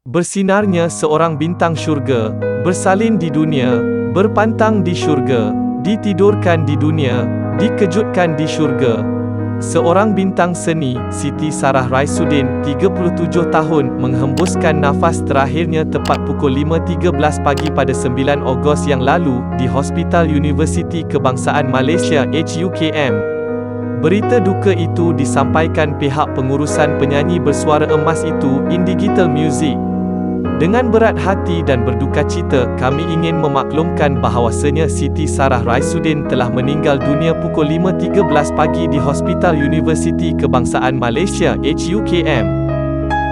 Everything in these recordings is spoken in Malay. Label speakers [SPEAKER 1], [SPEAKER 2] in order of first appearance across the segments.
[SPEAKER 1] Bersinarnya seorang bintang syurga, bersalin di dunia, berpantang di syurga, ditidurkan di dunia, dikejutkan di syurga. Seorang bintang seni, Siti Sarah Raisuddin, 37 tahun, menghembuskan nafas terakhirnya tepat pukul 5.13 pagi pada 9 Ogos yang lalu, di Hospital Universiti Kebangsaan Malaysia HUKM. Berita duka itu disampaikan pihak pengurusan penyanyi bersuara emas itu, Indigital Music. Dengan berat hati dan berduka cita, kami ingin memaklumkan bahawasanya Siti Sarah Raisuddin telah meninggal dunia pukul 5.13 pagi di Hospital Universiti Kebangsaan Malaysia HUKM.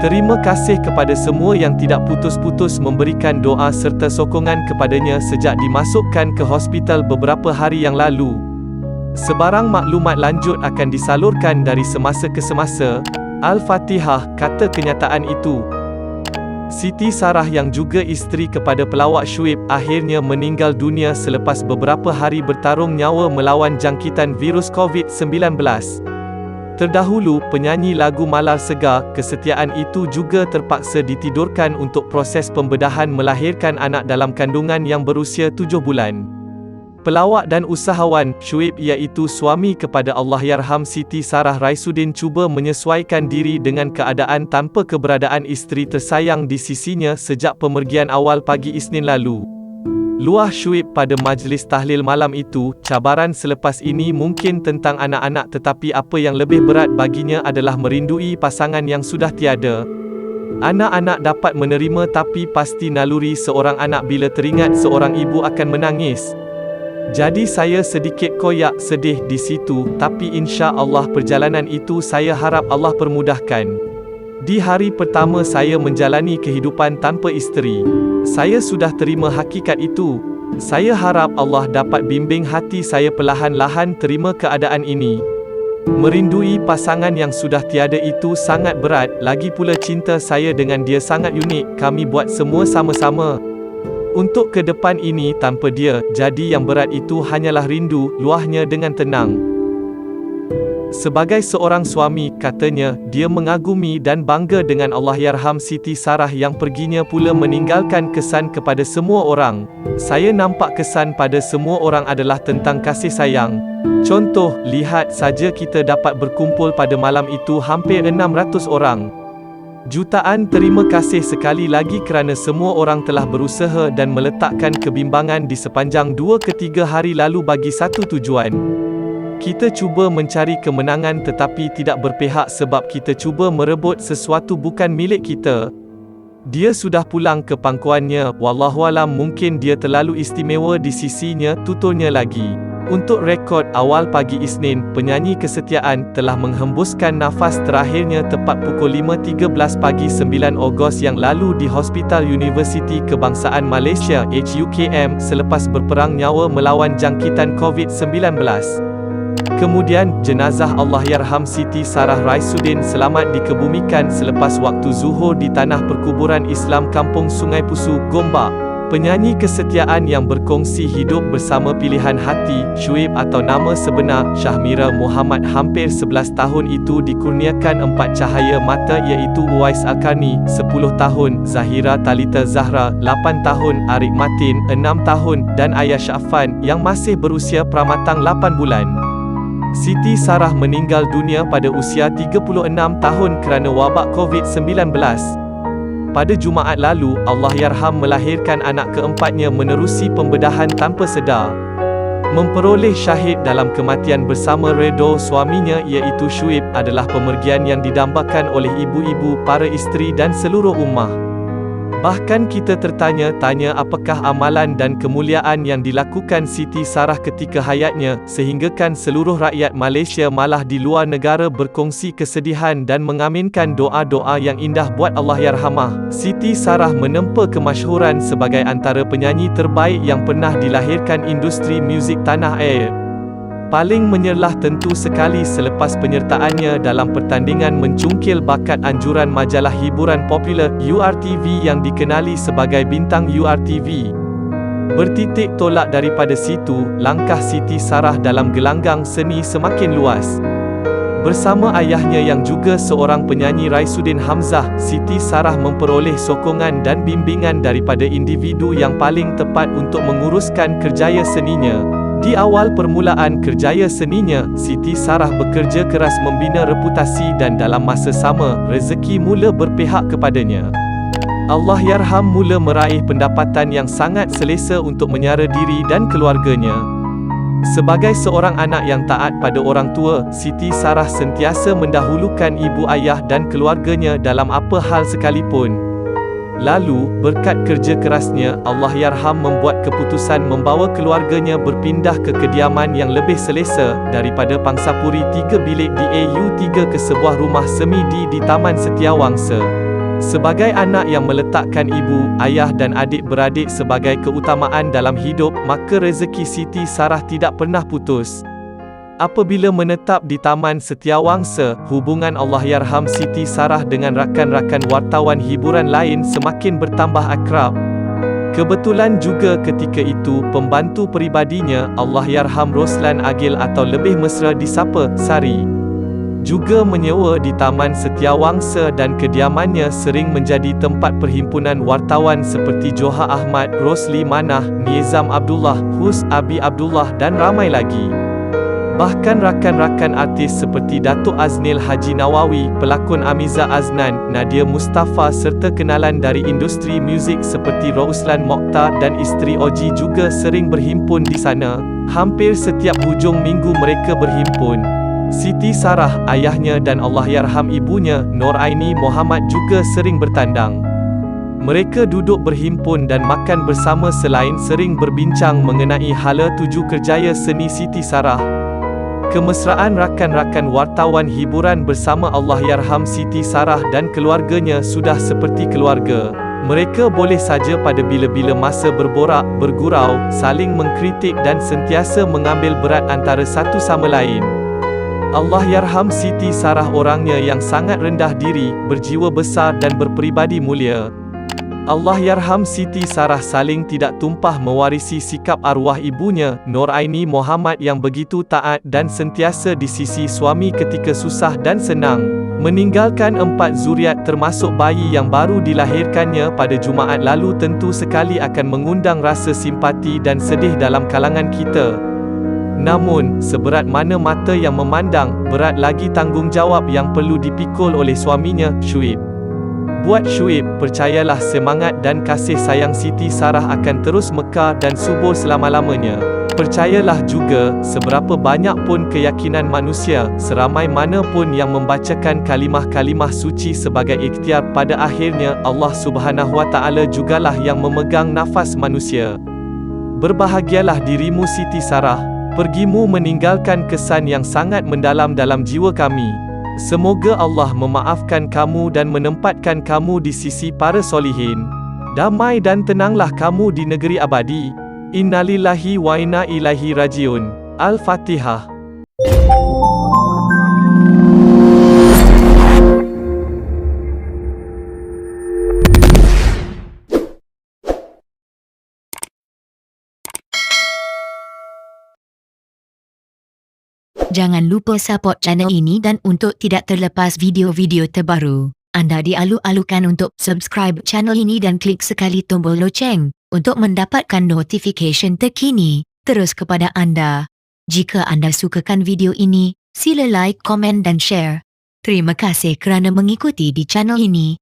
[SPEAKER 1] Terima kasih kepada semua yang tidak putus-putus memberikan doa serta sokongan kepadanya sejak dimasukkan ke hospital beberapa hari yang lalu. Sebarang maklumat lanjut akan disalurkan dari semasa ke semasa. Al-Fatihah, kata kenyataan itu. Siti Sarah yang juga isteri kepada pelawak Shuib akhirnya meninggal dunia selepas beberapa hari bertarung nyawa melawan jangkitan virus COVID-19. Terdahulu, penyanyi lagu Malar Segar, kesetiaan itu juga terpaksa ditidurkan untuk proses pembedahan melahirkan anak dalam kandungan yang berusia 7 bulan. Pelawak dan usahawan, Shuib iaitu suami kepada Allahyarham Siti Sarah Raisuddin cuba menyesuaikan diri dengan keadaan tanpa keberadaan isteri tersayang di sisinya sejak pemergian awal pagi Isnin lalu. Luah Shuib pada majlis tahlil malam itu, cabaran selepas ini mungkin tentang anak-anak tetapi apa yang lebih berat baginya adalah merindui pasangan yang sudah tiada. Anak-anak dapat menerima tapi pasti naluri seorang anak bila teringat seorang ibu akan menangis. Jadi saya sedikit koyak sedih di situ, tapi insya Allah perjalanan itu saya harap Allah permudahkan. Di hari pertama saya menjalani kehidupan tanpa isteri, saya sudah terima hakikat itu. Saya harap Allah dapat bimbing hati saya perlahan-lahan terima keadaan ini. Merindui pasangan yang sudah tiada itu sangat berat, lagi pula cinta saya dengan dia sangat unik, kami buat semua sama-sama. Untuk ke depan ini tanpa dia, jadi yang berat itu hanyalah rindu, luahnya dengan tenang. Sebagai seorang suami, katanya, dia mengagumi dan bangga dengan Allahyarham Siti Sarah yang perginya pula meninggalkan kesan kepada semua orang. Saya nampak kesan pada semua orang adalah tentang kasih sayang. Contoh, lihat saja kita dapat berkumpul pada malam itu hampir 600 orang. Jutaan terima kasih sekali lagi kerana semua orang telah berusaha dan meletakkan kebimbangan di sepanjang 2 ke 3 hari lalu bagi satu tujuan. Kita cuba mencari kemenangan tetapi tidak berpihak sebab kita cuba merebut sesuatu bukan milik kita. Dia sudah pulang ke pangkuannya, wallahualam mungkin dia terlalu istimewa di sisinya, tuturnya lagi. Untuk rekod, awal pagi Isnin, penyanyi kesetiaan telah menghembuskan nafas terakhirnya tepat pukul 5.13 pagi 9 Ogos yang lalu di Hospital Universiti Kebangsaan Malaysia HUKM selepas berperang nyawa melawan jangkitan COVID-19. Kemudian, jenazah Allahyarham Siti Sarah Raisuddin selamat dikebumikan selepas waktu zuhur di tanah perkuburan Islam Kampung Sungai Pusu, Gombak. Penyanyi kesetiaan yang berkongsi hidup bersama pilihan hati, Shuib atau nama sebenar, Syahmira Muhammad hampir 11 tahun itu dikurniakan 4 cahaya mata iaitu Uwais Al-Karni, 10 tahun, Zahira Talita Zahra, 8 tahun, Arik Matin, 6 tahun, dan Ayah Syafan, yang masih berusia pramatang 8 bulan. Siti Sarah meninggal dunia pada usia 36 tahun kerana wabak COVID-19. Pada Jumaat lalu, Allahyarham melahirkan anak keempatnya menerusi pembedahan tanpa sedar. Memperoleh syahid dalam kematian bersama redha suaminya iaitu Shuib adalah pemergian yang didambakan oleh ibu-ibu, para isteri dan seluruh ummah. Bahkan kita tertanya-tanya apakah amalan dan kemuliaan yang dilakukan Siti Sarah ketika hayatnya, sehinggakan seluruh rakyat Malaysia malah di luar negara berkongsi kesedihan dan mengaminkan doa-doa yang indah buat Allahyarhamah. Siti Sarah menempa kemasyhuran sebagai antara penyanyi terbaik yang pernah dilahirkan industri muzik tanah air. Paling menyerlah tentu sekali selepas penyertaannya dalam pertandingan mencungkil bakat anjuran majalah hiburan popular URTV yang dikenali sebagai bintang URTV. Bertitik tolak daripada situ, langkah Siti Sarah dalam gelanggang seni semakin luas. Bersama ayahnya yang juga seorang penyanyi Raisuddin Hamzah, Siti Sarah memperoleh sokongan dan bimbingan daripada individu yang paling tepat untuk menguruskan kerjaya seninya. Di awal permulaan kerjaya seninya, Siti Sarah bekerja keras membina reputasi dan dalam masa sama, rezeki mula berpihak kepadanya. Allahyarham mula meraih pendapatan yang sangat selesa untuk menyara diri dan keluarganya. Sebagai seorang anak yang taat pada orang tua, Siti Sarah sentiasa mendahulukan ibu ayah dan keluarganya dalam apa hal sekalipun. Lalu, berkat kerja kerasnya, Allahyarham membuat keputusan membawa keluarganya berpindah ke kediaman yang lebih selesa daripada Pangsapuri 3 bilik di AU3 ke sebuah rumah semi di Taman Setiawangsa. Sebagai anak yang meletakkan ibu, ayah dan adik-beradik sebagai keutamaan dalam hidup, maka rezeki Siti Sarah tidak pernah putus. Apabila menetap di Taman Setiawangsa, hubungan Allahyarham Siti Sarah dengan rakan-rakan wartawan hiburan lain semakin bertambah akrab. Kebetulan juga ketika itu, pembantu peribadinya, Allahyarham Roslan Agil atau lebih mesra disapa Sari, juga menyewa di Taman Setiawangsa dan kediamannya sering menjadi tempat perhimpunan wartawan seperti Joha Ahmad, Rosli Manah, Nizam Abdullah, Hus Abi Abdullah dan ramai lagi. Bahkan rakan-rakan artis seperti Datuk Aznil Haji Nawawi, pelakon Amiza Aznan, Nadia Mustafa serta kenalan dari industri muzik seperti Rouslan Mokhtar dan isteri Oji juga sering berhimpun di sana. Hampir setiap hujung minggu mereka berhimpun. Siti Sarah, ayahnya dan Allahyarham ibunya, Noraini Muhammad juga sering bertandang. Mereka duduk berhimpun dan makan bersama selain sering berbincang mengenai hala tuju kerjaya seni Siti Sarah. Kemesraan rakan-rakan wartawan hiburan bersama Allahyarham Siti Sarah dan keluarganya sudah seperti keluarga. Mereka boleh saja pada bila-bila masa berborak, bergurau, saling mengkritik dan sentiasa mengambil berat antara satu sama lain. Allahyarham Siti Sarah orangnya yang sangat rendah diri, berjiwa besar dan berperibadi mulia. Allahyarham Siti Sarah saling tidak tumpah mewarisi sikap arwah ibunya, Noraini Muhammad yang begitu taat dan sentiasa di sisi suami ketika susah dan senang. Meninggalkan 4 zuriat termasuk bayi yang baru dilahirkannya pada Jumaat lalu tentu sekali akan mengundang rasa simpati dan sedih dalam kalangan kita. Namun, seberat mana mata yang memandang, berat lagi tanggungjawab yang perlu dipikul oleh suaminya, Syuib. Buat Syuib, percayalah semangat dan kasih sayang Siti Sarah akan terus mekar dan subur selama-lamanya. Percayalah juga, seberapa banyak pun keyakinan manusia, seramai mana pun yang membacakan kalimah-kalimah suci sebagai ikhtiar, pada akhirnya, Allah Subhanahu Wa Ta'ala jugalah yang memegang nafas manusia. Berbahagialah dirimu Siti Sarah. Pergimu meninggalkan kesan yang sangat mendalam dalam jiwa kami. Semoga Allah memaafkan kamu dan menempatkan kamu di sisi para solihin. Damai dan tenanglah kamu di negeri abadi. Innalillahi wa inna ilaihi rajiun. Al-Fatihah.
[SPEAKER 2] Jangan lupa support channel ini dan untuk tidak terlepas video-video terbaru, anda dialu-alukan untuk subscribe channel ini dan klik sekali tombol loceng untuk mendapatkan notification terkini terus kepada anda. Jika anda sukakan video ini, sila like, komen dan share. Terima kasih kerana mengikuti di channel ini.